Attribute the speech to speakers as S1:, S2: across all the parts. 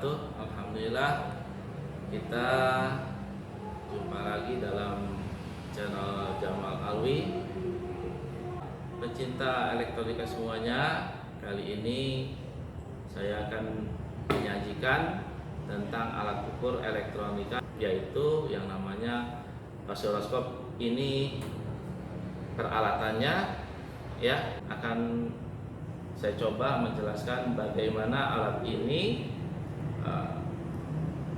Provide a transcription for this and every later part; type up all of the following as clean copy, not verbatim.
S1: wabarakatuh. Alhamdulillah kita jumpa lagi dalam channel Jamal Alwi. Pecinta elektronika semuanya, kali ini saya akan menyajikan tentang alat ukur elektronika, yaitu yang namanya osiloskop. Ini peralatannya ya, akan saya coba menjelaskan bagaimana alat ini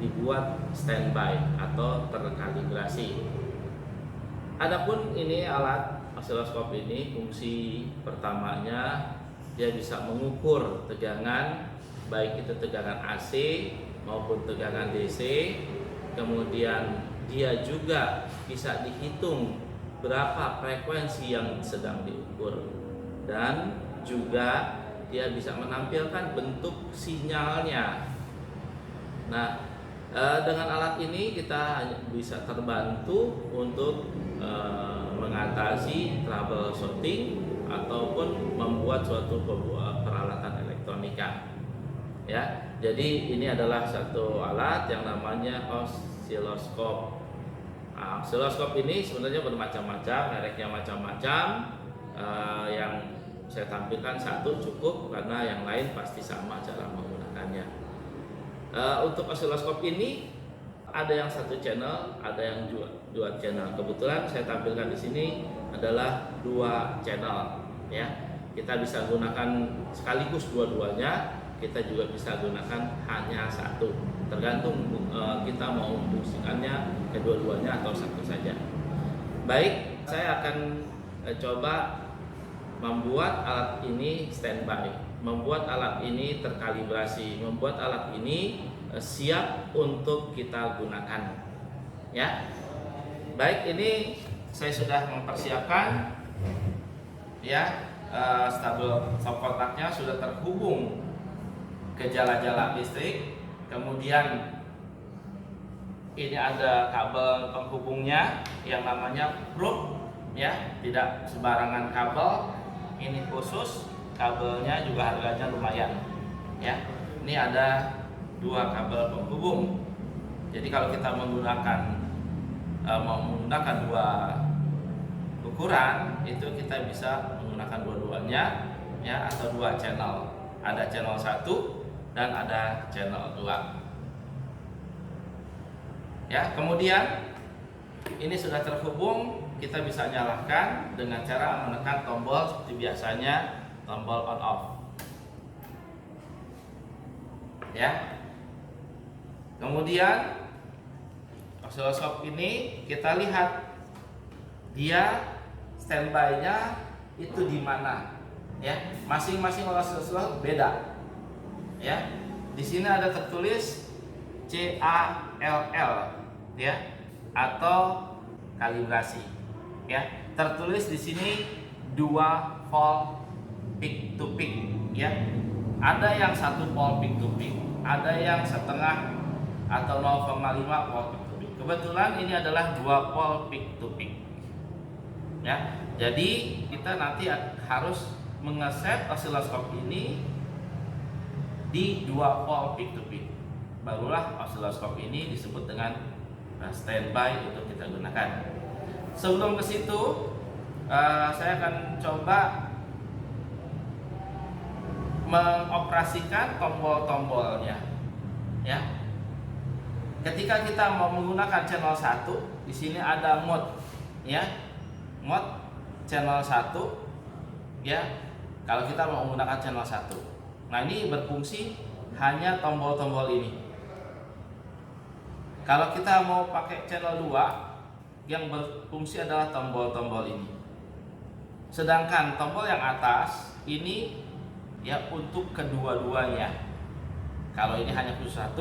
S1: dibuat standby atau terkalibrasi. Adapun ini alat osiloskop ini, fungsi pertamanya dia bisa mengukur tegangan, baik itu tegangan AC maupun tegangan DC. Kemudian dia juga bisa dihitung berapa frekuensi yang sedang diukur, dan juga dia bisa menampilkan bentuk sinyalnya. Nah, dengan alat ini kita bisa terbantu untuk mengatasi troubleshooting ataupun membuat suatu peralatan elektronika. Ya, jadi ini adalah satu alat yang namanya osiloskop. Nah, osiloskop ini sebenarnya bermacam-macam, mereknya macam-macam. Yang saya tampilkan satu cukup, karena yang lain pasti sama cara menggunakannya. Untuk osiloskop ini ada yang satu channel, ada yang dua channel. Kebetulan saya tampilkan di sini adalah dua channel. Ya, kita bisa gunakan sekaligus dua-duanya. Kita juga bisa gunakan hanya satu, tergantung kita mau fungsikannya kedua-duanya atau satu saja. Baik, saya akan coba membuat alat ini standby, membuat alat ini terkalibrasi, membuat alat ini siap untuk kita gunakan. Ya, baik, ini saya sudah mempersiapkan. Ya, stabilizer stop kontaknya sudah terhubung ke jala-jala listrik. Kemudian ini ada kabel penghubungnya yang namanya probe. Ya, tidak sembarangan kabel. Ini khusus, kabelnya juga harganya lumayan. Ya, ini ada dua kabel penghubung. Jadi kalau kita menggunakan dua ukuran, itu kita bisa menggunakan dua-duanya, ya, atau dua channel. Ada channel 1 dan ada channel 2. Ya, kemudian ini sudah terhubung, kita bisa nyalakan dengan cara menekan tombol seperti biasanya, tombol on off. Ya. Kemudian osiloskop ini kita lihat dia standby-nya itu di mana. Ya, masing-masing osiloskop beda. Ya. Di sini ada tertulis CALL, ya, atau kalibrasi. Ya, tertulis di sini 2 volt peak to peak. Ya, ada yang 1 volt peak to peak, ada yang setengah atau 0,5 volt peak to peak. Kebetulan ini adalah 2 volt peak to peak. Ya, jadi kita nanti harus mengeset osiloskop ini di 2 volt peak to peak. Barulah osiloskop ini disebut dengan standby untuk kita gunakan. Sebelum ke situ, saya akan coba mengoperasikan tombol-tombolnya. Ya. Ketika kita mau menggunakan channel 1, di sini ada mode, ya. Mode channel 1, ya. Kalau kita mau menggunakan channel 1. Nah, ini berfungsi hanya tombol-tombol ini. Kalau kita mau pakai channel 2, yang berfungsi adalah tombol-tombol ini. Sedangkan tombol yang atas ini ya untuk kedua-duanya. Kalau ini hanya khusus 1,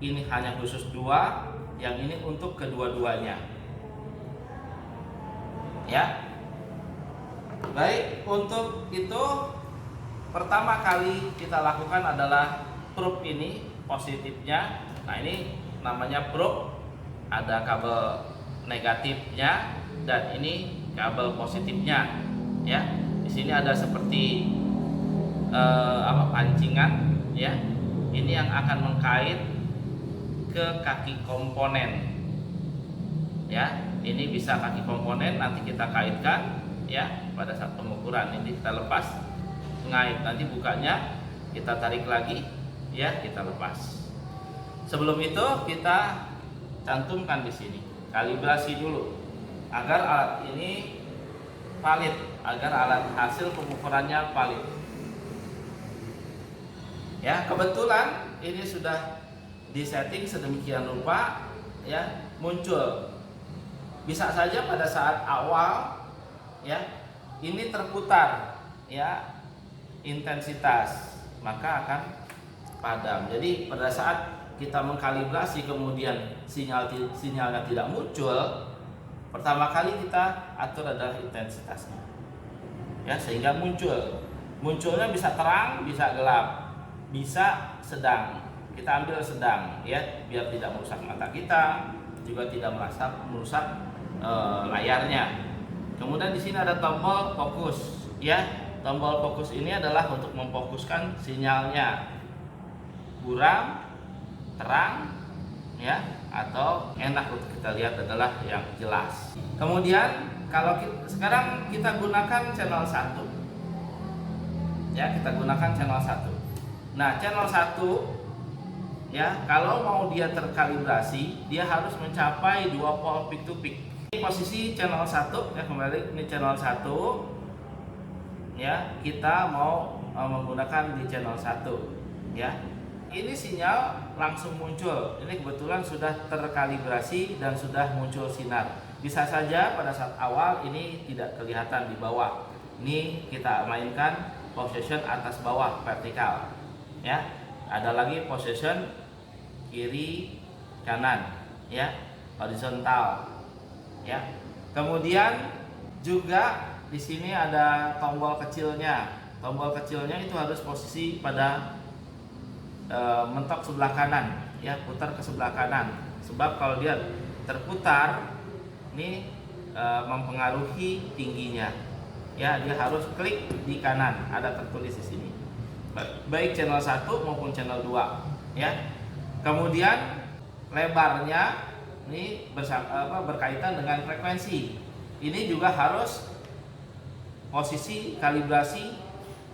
S1: ini hanya khusus 2, yang ini untuk kedua-duanya. Ya. Baik, untuk itu pertama kali kita lakukan adalah probe ini, positifnya. Nah, ini namanya probe, ada kabel negatifnya dan ini kabel positifnya. Ya, di sini ada seperti pancingan, ya. ini yang akan mengkait ke kaki komponen. Ya, ini bisa kaki komponen nanti kita kaitkan ya pada saat pengukuran. Ini kita lepas, ngait, nanti bukanya kita tarik lagi ya, kita lepas. Sebelum itu kita cantumkan di sini, kalibrasi dulu agar alat ini valid, agar alat hasil pengukurannya valid. Ya, kebetulan ini sudah disetting sedemikian rupa ya, muncul. Bisa saja pada saat awal ya ini terputar ya intensitas, maka akan padam. Jadi pada saat kita mengkalibrasi kemudian sinyalnya tidak muncul, pertama kali kita atur adalah intensitasnya ya, sehingga munculnya bisa terang, bisa gelap, bisa sedang. Kita ambil sedang ya, biar tidak merusak mata kita, juga tidak merusak layarnya. Kemudian di sini ada tombol fokus ya. Tombol fokus ini adalah untuk memfokuskan sinyalnya, buram, terang ya, atau enak untuk kita lihat adalah yang jelas. Kemudian kalau sekarang kita gunakan channel 1 ya, kita gunakan channel 1. Nah, channel 1 ya, kalau mau dia terkalibrasi, dia harus mencapai 2 pol peak to peak. Ini posisi channel 1 ya, kembali ini channel 1 ya, kita mau menggunakan di channel 1 ya. Ini sinyal langsung muncul. Ini kebetulan sudah terkalibrasi dan sudah muncul sinar. Bisa saja pada saat awal ini tidak kelihatan di bawah. Ini kita mainkan position atas bawah vertikal ya. Ada lagi position kiri kanan ya, horizontal ya. Kemudian juga di sini ada tombol kecilnya. Tombol kecilnya itu harus posisi pada mentok sebelah kanan ya, putar ke sebelah kanan. Sebab kalau dia terputar ini mempengaruhi tingginya ya, dia harus klik di kanan, ada tertulis di sini. Baik channel 1 maupun channel 2 ya. Kemudian lebarnya ini berkaitan dengan frekuensi. Ini juga harus posisi kalibrasi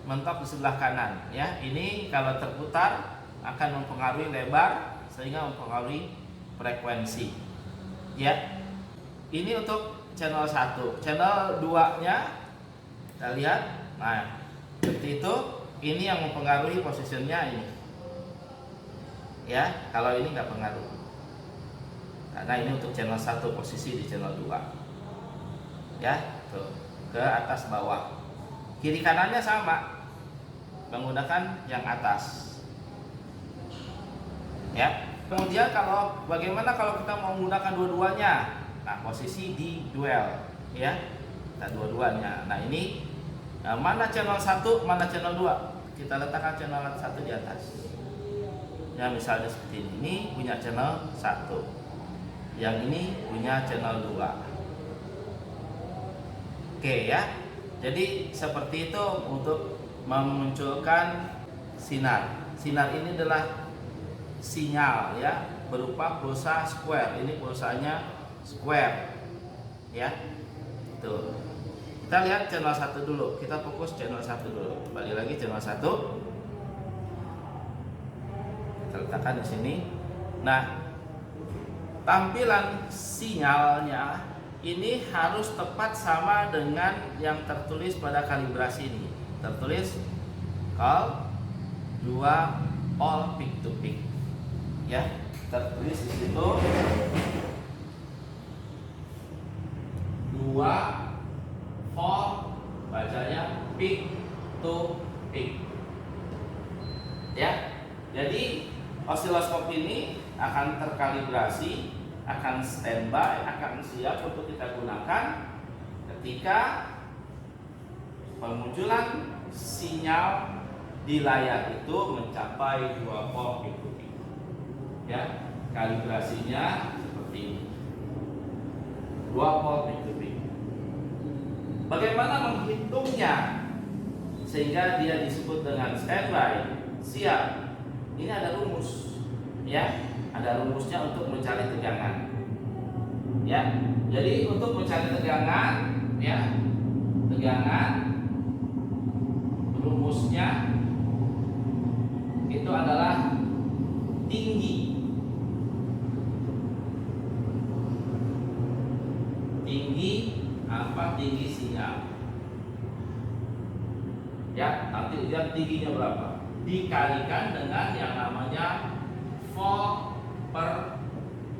S1: mentok di sebelah kanan ya. Ini kalau terputar akan mempengaruhi lebar sehingga mempengaruhi frekuensi ya. Ini untuk channel 1. Channel 2-nya kita lihat. Nah, seperti itu. Ini yang mempengaruhi posisinya ini ya. Kalau ini nggak pengaruh, karena ini untuk channel 1, posisi di channel 2 ya, tuh ke atas bawah. Kiri kanannya sama, menggunakan yang atas ya. Kemudian bagaimana kalau kita mau menggunakan dua-duanya? Nah, posisi di dual ya, kita dua-duanya. Nah, ini mana channel 1, mana channel 2? Kita letakkan channel 1 di atas ya, misalnya seperti ini punya channel 1, yang ini punya channel 2. Oke ya. Jadi seperti itu untuk memunculkan sinar. Sinar ini adalah sinyal ya, berupa pulsa square. Ini pulsanya square ya. Tuh. Kita lihat channel 1 dulu. Kita fokus channel 1 dulu. Kembali lagi channel 1. Kita letakkan di sini. Nah, tampilan sinyalnya ini harus tepat sama dengan yang tertulis pada kalibrasi ini. Tertulis call 2 all peak to peak. Ya, tertulis di situ 2 bacanya peak to peak ya. Jadi osiloskop ini akan terkalibrasi, akan standby, akan siap untuk kita gunakan ketika pemunculan sinyal di layar itu mencapai 2 pol peak to peak ya. Kalibrasinya seperti ini, 2 pol peak to peak. Bagaimana menghitungnya sehingga dia disebut dengan standby, siap? ini ada rumus, ya, ada rumusnya untuk mencari tegangan, ya. Jadi untuk mencari tegangan, ya, tegangan rumusnya itu adalah tinggi tinggi sinyal, ya. Nanti lihat tingginya berapa, dikalikan dengan yang namanya volt per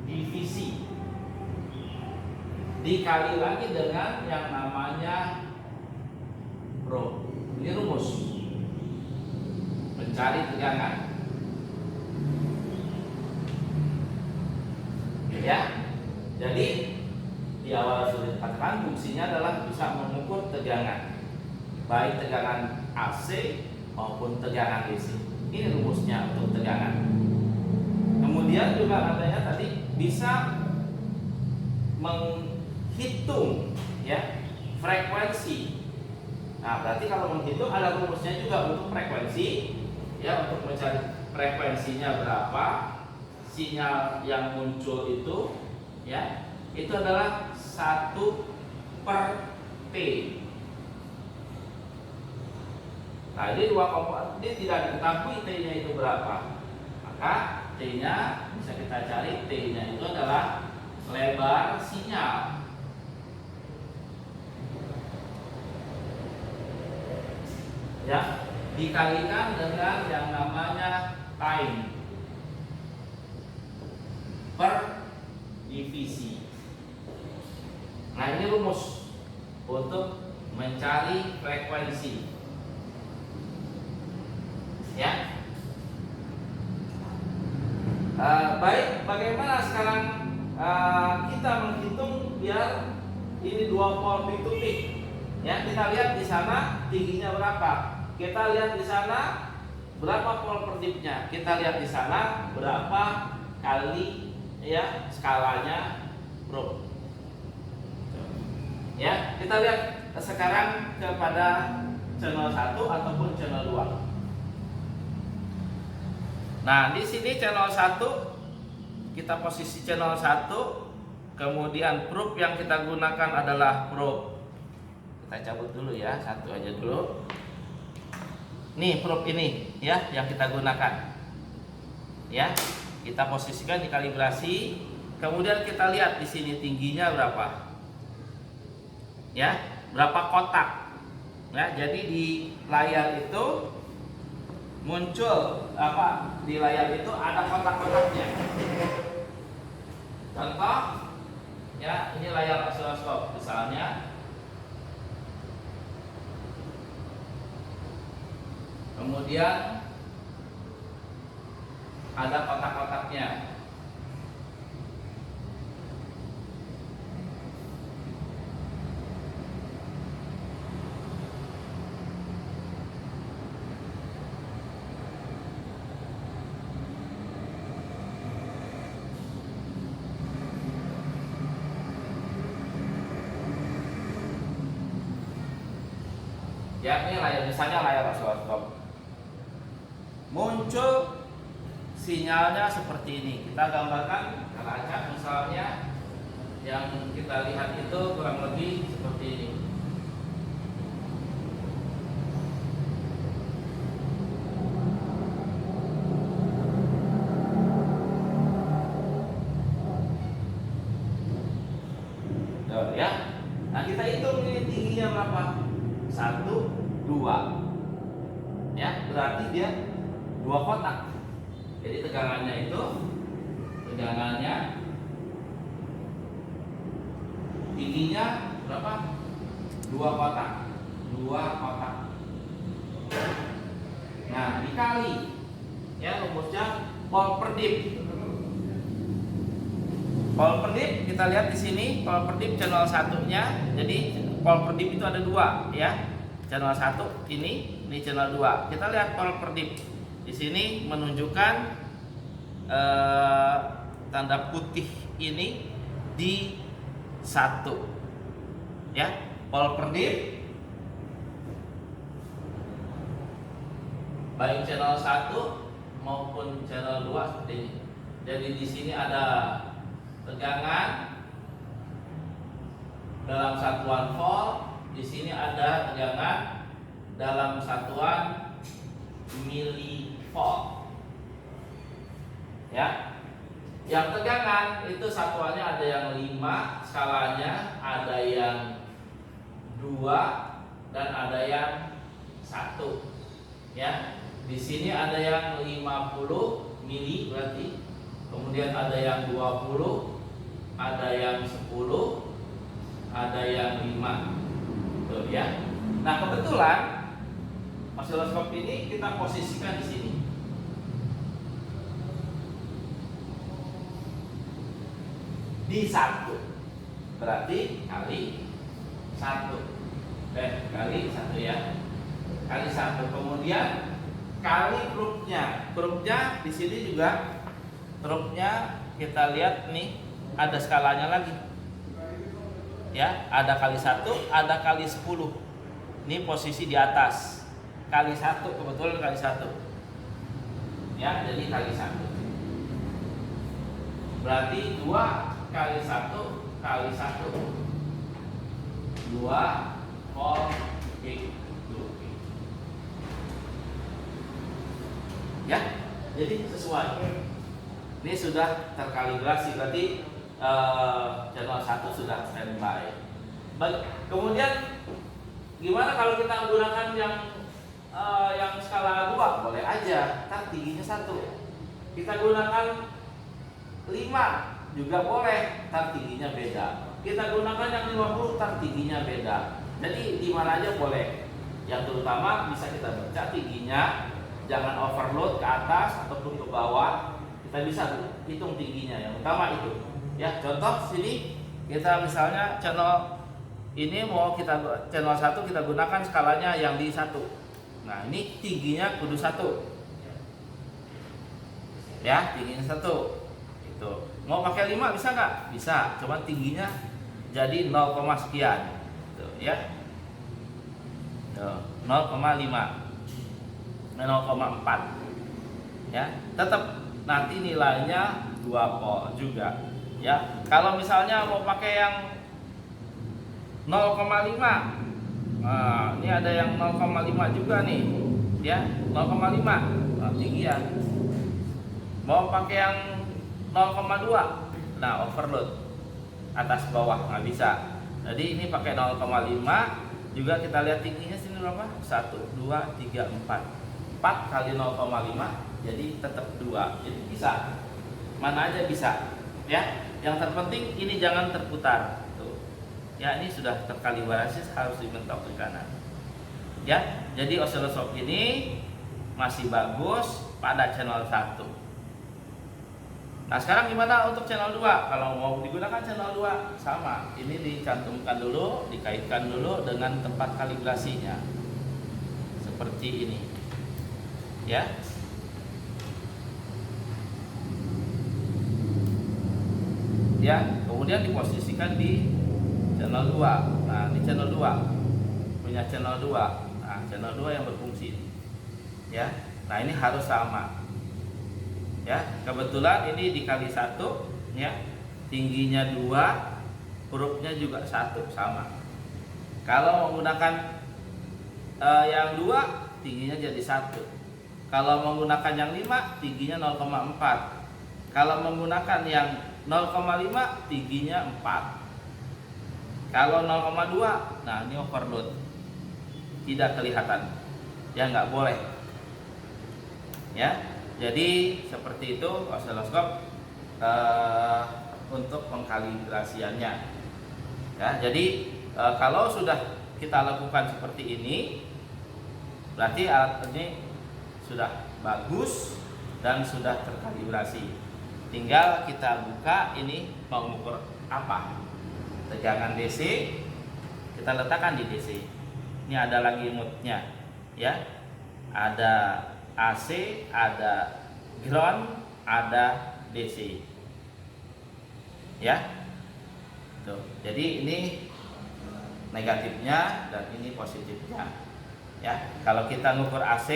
S1: divisi, dikali lagi dengan yang namanya Pro. Ini rumus mencari tegangan, ya. Jadi di awal sudah dikatakan fungsinya adalah bisa mengukur tegangan, baik tegangan AC maupun tegangan DC. Ini rumusnya untuk tegangan. Kemudian juga katanya tadi bisa menghitung, ya, frekuensi. Nah, berarti kalau menghitung ada rumusnya juga untuk frekuensi, ya, untuk mencari frekuensinya berapa sinyal yang muncul itu, ya, itu adalah 1/T. Nah, ini dua komponen, ini tidak diketahui T-nya itu berapa, maka T-nya bisa kita cari. T-nya itu adalah lebar sinyal, ya, dikalikan dengan yang namanya time per divisi. Nah, ini rumus untuk mencari frekuensi, ya. Baik, bagaimana sekarang kita menghitung biar ini dua pol peak to peak, ya. Kita lihat di sana tingginya berapa, kita lihat di sana berapa pol per dipnya, kita lihat di sana berapa kali, ya, skalanya Pro. Ya, kita lihat sekarang kepada channel 1 ataupun channel 2. Nah, di sini channel 1 kita posisi channel 1, kemudian probe yang kita gunakan adalah probe. Kita cabut dulu, ya, satu aja dulu. Nih probe ini, ya, yang kita gunakan. Ya, kita posisikan di kalibrasi, kemudian kita lihat di sini tingginya berapa. Ya, berapa kotak. Ya, jadi di layar itu muncul apa? Di layar itu ada kotak-kotaknya. Contoh, ya, ini layar osiloskop misalnya. Kemudian ada kotak-kotaknya. Ya, ini layar, misalnya layar osiloskop. Muncul sinyalnya seperti ini. Kita gambarkan kalau acak misalnya yang kita lihat itu kurang lebih seperti ini. Tuh, ya. Nah, kita hitung ini tingginya berapa? 1, 2. Ya, berarti dia 2 kotak. Jadi tegangannya tingginya berapa? 2 kotak. 2 kotak. Nah, dikali, ya, rumusnya pol per dip. Pol per dip kita lihat di sini, pol per dip channel 1-nya. Jadi pol per dip itu ada 2, ya. Channel 1 ini channel 2. Kita lihat pol per dip. Di sini menunjukkan tanda putih ini di 1. Ya, pol per dip baik channel 1 maupun channel 2 seperti ini. Jadi di sini ada tegangan dalam satuan volt, di sini ada tegangan dalam satuan milivolt. Ya. Yang tegangan itu satuannya ada yang 5 skalanya, ada yang 2 dan ada yang 1. Ya. Di sini ada yang 50 mili berarti. Kemudian ada yang 20, ada yang 10, ada yang 5. Tuh ya. Nah, kebetulan osiloskop ini kita posisikan di sini. Di 1. Berarti kali 1. Kali 1 ya. Kali 1. Kemudian kali probe-nya. Probe-nya di sini juga probe-nya kita lihat nih ada skalanya lagi. Ya, ada kali 1, ada kali 10. Ini posisi di atas. Kali 1, kebetulan kali 1. Ya, jadi kali 1. Berarti 2 kali 1 kali 1. 2 volt peak to peak. Ya, jadi sesuai. Ini sudah terkalibrasi, berarti channel 1 sudah standby. Kemudian gimana kalau kita menggunakan yang skala 2? Boleh aja, kan tingginya 1. Kita gunakan 5 juga boleh, tar tingginya beda. Kita gunakan yang 50, tar tingginya beda. Jadi di mana aja boleh. Yang terutama bisa kita baca tingginya, jangan overload ke atas ataupun ke bawah. Kita bisa hitung tingginya. Yang utama itu. Ya, contoh sini kita misalnya channel ini mau kita channel 1 kita gunakan skalanya yang di 1. Nah, ini tingginya kudu 1. Ya, tingginya 1. Itu. Mau pakai 5 bisa nggak? Bisa, cuman tingginya jadi 0, sekian. Tuh, ya. Tuh, 0,5. 0,4. Ya, tetap nanti nilainya 2 volt juga. Ya, kalau misalnya mau pakai yang 0,5. Nah, ini ada yang 0,5 juga nih. Ya, 0,5. Nah, tinggian. Mau pakai yang 0,2, nah overload atas bawah nggak bisa. Jadi ini pakai 0,5 juga kita lihat tingginya sini berapa? 1, 2, 3, 4. 4 kali 0,5 jadi tetap 2. Jadi bisa. Mana aja bisa. Ya. Yang terpenting ini jangan terputar. Tuh. Ya, ini sudah terkalibrasi, harus dibentuk ke kanan. Ya. Jadi osiloskop ini masih bagus pada channel 1. Nah, sekarang gimana untuk channel 2? Kalau mau digunakan channel 2 sama. Ini dicantumkan dulu, dikaitkan dulu dengan tempat kalibrasinya. Seperti ini. Ya. Ya, kemudian diposisikan di channel 2. Nah, ini channel 2. Punya channel 2. Nah, channel 2 yang berfungsi. Ya. Nah, ini harus sama. Ya, kebetulan ini dikali 1, ya, tingginya 2, hurufnya juga 1 sama. Kalau menggunakan yang 2, tingginya jadi 1. Kalau menggunakan yang 5, tingginya 0,4. Kalau menggunakan yang 0,5, tingginya 4. Kalau 0,2, nah ini overload, tidak kelihatan. Ya, nggak boleh. Ya. Jadi seperti itu osiloskop untuk pengkalibrasiannya. Ya, jadi kalau sudah kita lakukan seperti ini, berarti alat ini sudah bagus dan sudah terkalibrasi. Tinggal kita buka ini mau mengukur apa? Tegangan DC, kita letakkan di DC. Ini ada lagi mode-nya, ya. Ada AC, ada ground, ada DC. Ya. Tuh. Jadi ini negatifnya dan ini positifnya. Ya, kalau kita ngukur AC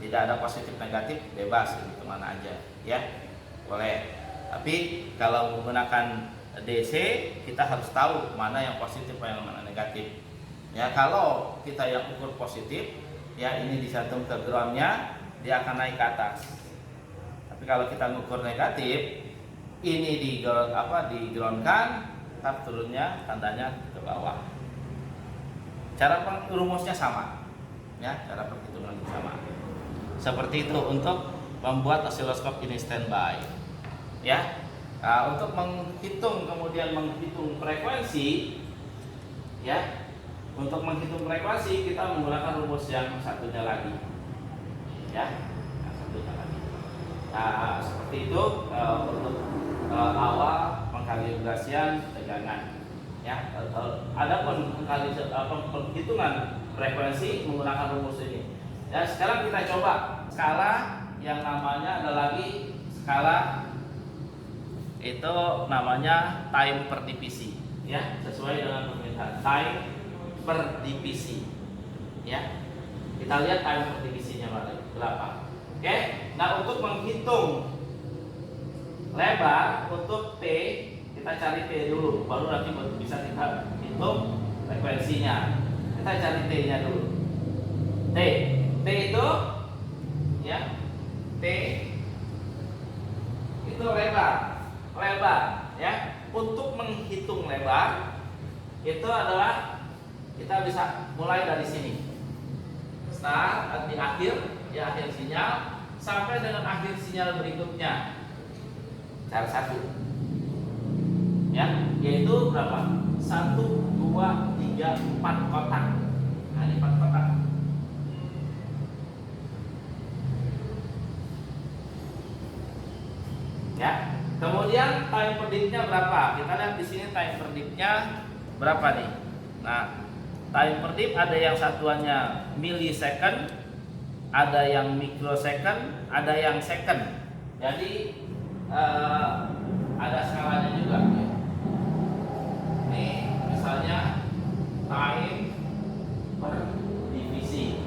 S1: tidak ada positif negatif, bebas gitu kemana aja ya, boleh. Tapi kalau menggunakan DC kita harus tahu mana yang positif yang mana negatif ya. Kalau kita yang ukur positif ya, ini disantum ke groundnya, dia akan naik ke atas. Tapi kalau kita mengukur negatif, ini digroundkan, tab turunnya tandanya ke bawah. Cara rumusnya sama ya, cara perhitungan sama seperti itu untuk membuat osiloskop ini standby ya. Nah, untuk menghitung frekuensi ya, untuk menghitung frekuensi kita menggunakan rumus yang satunya lagi ya, yang satunya lagi. Nah, seperti itu untuk awal pengkalibrasian tegangan ya. Adapun penghitungan frekuensi menggunakan rumus ini ya. Sekarang kita coba skala yang namanya, ada lagi skala itu namanya time per divisi ya, sesuai dengan permintaan time per divisi ya. Kita lihat time per divisinya berapa. Oke, nah untuk menghitung lebar untuk T, kita cari T dulu, baru nanti bisa kita hitung frekuensinya. Kita cari T nya dulu. T itu ya, T itu lebar ya. Untuk menghitung lebar itu adalah kita bisa mulai dari sini, start di akhir ya, akhir sinyal sampai dengan akhir sinyal berikutnya, cara satu ya, yaitu berapa? 1, 2, 3, 4 kotak. Nah, ini 4 kotak ya. Kemudian time per dip-nya berapa? Kita lihat di sini time per dip-nya berapa nih. Nah, time per dip ada yang satuannya millisecond, ada yang microsecond, ada yang second. Jadi ada skalanya juga. Ini misalnya time per divisi.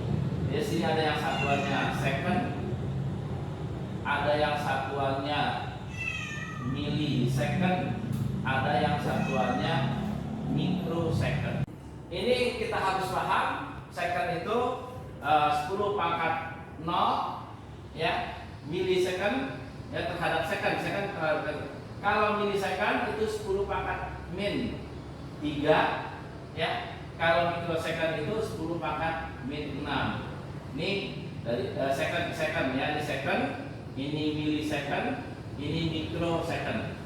S1: Di sini ada yang satuannya second, ada yang satuannya millisecond, ada yang satuannya microsecond. Ini kita harus paham, second itu 10 pangkat 0 ya, millisecond ya terhadap second. Kalau millisecond itu 10 pangkat min 3 ya. Kalau microsecond itu 10 pangkat min 6. Ini dari second ya, ini second, ini millisecond, ini microsecond.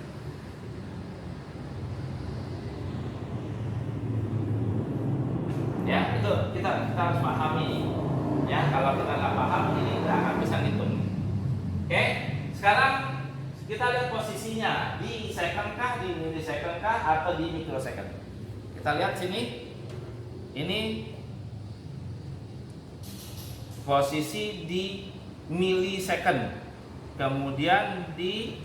S1: Ya, itu kita harus pahami ya. Kalau kita nggak paham, ini nggak akan bisa ngitung. Oke, sekarang kita lihat posisinya di second kah, di millisecond kah, atau di microsecond. Kita lihat sini, ini posisi di millisecond, kemudian di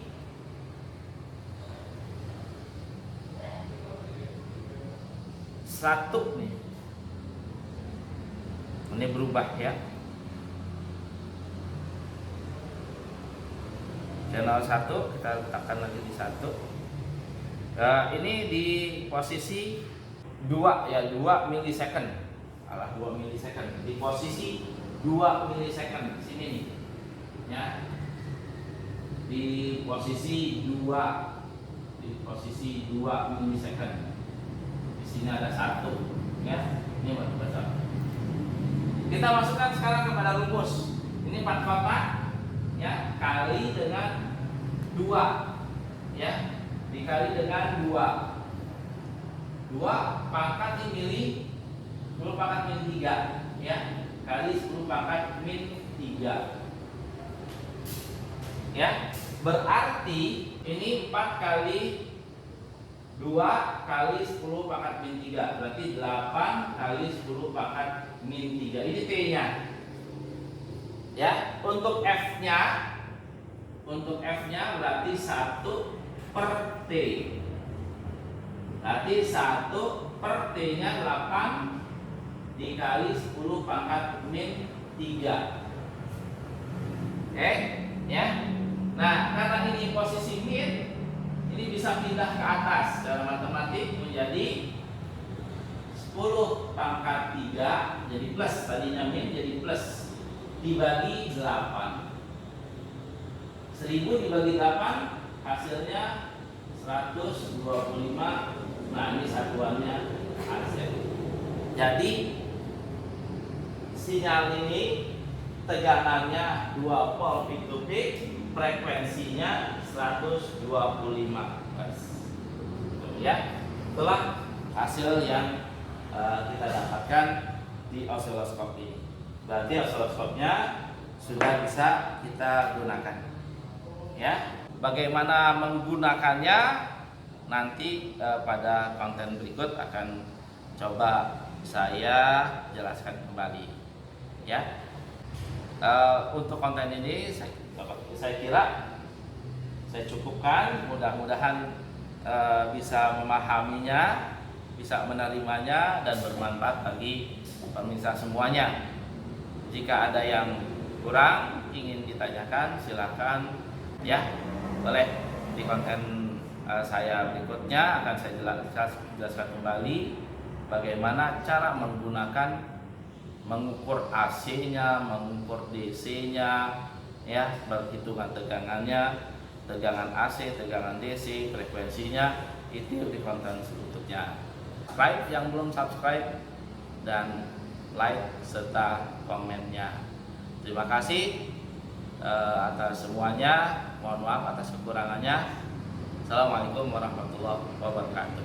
S1: satu nih, ini berubah ya, channel 1 kita letakkan lagi di 1. Ini di posisi 2 ya, 2 millisecond, 2 millisecond, di posisi 2 millisecond sini nih ya, di posisi 2 millisecond. Di sini ada 1 ya, ini betul. Kita masukkan sekarang kepada rumus. Ini 4 kotak ya, kali dengan 2 ya, dikali dengan 2 pangkat di mili 10 pangkat min 3 ya, kali 10 pangkat min 3 ya. Berarti ini 4 kali 2 kali 10 pangkat min 3, berarti 8 kali 10 pangkat min 3. Ini T-nya ya. Untuk F-nya berarti 1 per T. Berarti 1 per T-nya 8 dikali 10 pangkat min 3 Oke, ya. Nah, karena ini posisi min, ini bisa pindah ke atas secara matematik menjadi 10 pangkat 3 jadi plus, tadinya min jadi plus, dibagi 8. 1000 dibagi 8 hasilnya 125. Nah, ini satuannya hasil. Jadi sinyal ini tegangannya 2 volt peak to peak, frekuensinya 125 Hz. Ya, itulah hasil yang kita dapatkan di osiloskop ini. Berarti osiloskopnya sudah bisa kita gunakan. Ya, bagaimana menggunakannya nanti pada konten berikut akan coba saya jelaskan kembali. Ya, untuk konten ini saya kira saya cukupkan. Mudah-mudahan bisa memahaminya, bisa menerimanya, dan bermanfaat bagi pemirsa semuanya. Jika ada yang kurang ingin ditanyakan, silakan ya, boleh di konten saya berikutnya akan saya jelaskan kembali bagaimana cara menggunakan, mengukur AC-nya, mengukur DC-nya, ya, perhitungan tegangannya, tegangan AC, tegangan DC, frekuensinya, itu di konten berikutnya. Subscribe yang belum subscribe, dan like serta komennya. Terima kasih atas semuanya. Mohon maaf atas kekurangannya. Assalamualaikum warahmatullahi wabarakatuh.